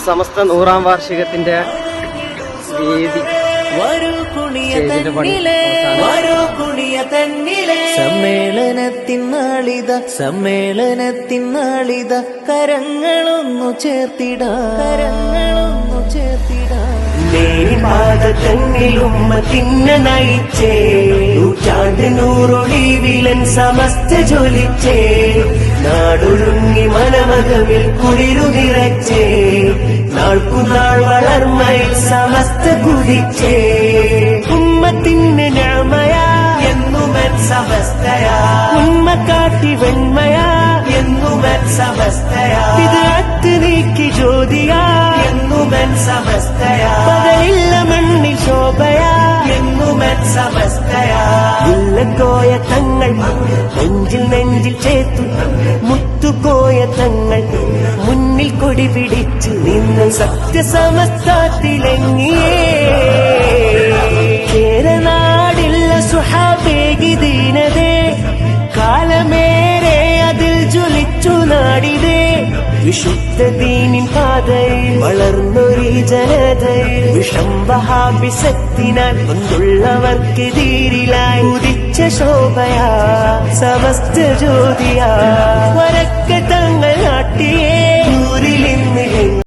സമസ്ത 100ാം വാർഷികത്തിന്റെ വേദി സമ്മേളനത്തിനാളിത കരങ്ങളൊന്നു ചേർത്തിടാ പാദത്തങ്ങിലുമ്മ നയിച്ചേ നൂറ്റാണ്ട് നൂറൊളിവിലൻ സമസ്ത ജ്വലിച്ചേ നാടൊരുങ്ങി മനമകവിൽ കുളിരു നിറച്ചേ നാൾക്കുനാൾ വളർമയിൽ സമസ്ത കുതിച്ചേ ഉമ്മത്തിന് ഞാമയാ എന്നുമൻ സമസ്തയാ ഉമ്മ കാട്ടി വെണ്മയാ എന്നുമൻ സമസ്തയാ വിദഅത്ത് നീക്കി ജ്യോതിയാ എന്നുമൻ സമസ്തയാ പകലില്ല മണ്ണിൽ ശോഭയാ എന്നുമൻ സമസ്തയാ മുല്ലക്കോയ തങ്ങൾ നെഞ്ചിൽ ചേർത്തു മുത്തുകോയ തങ്ങൾ മുന്നിൽ കൊടി പിടിച്ചു നിന്ന് സത്യസമസ്ത തിളങ്ങിയേ കേരനാടില്ല സുഹാബേകി ദീനതേ കാലമേറെ അതിൽ ജ്വലിച്ചു നാടിതേ വിശുദ്ധ ദീനിൻ പാതയിൽ വളർന്നൊരു ജനതയിൽ വിഷം വഹാബിസത്തിനാൽ കൊണ്ടുള്ളവർക്കെതിരിലായി ഉദിച്ച ശോഭയാ സമസ്ത ജ്യോതിയാ വരക്ക തങ്ങൾ നാട്ടിയേ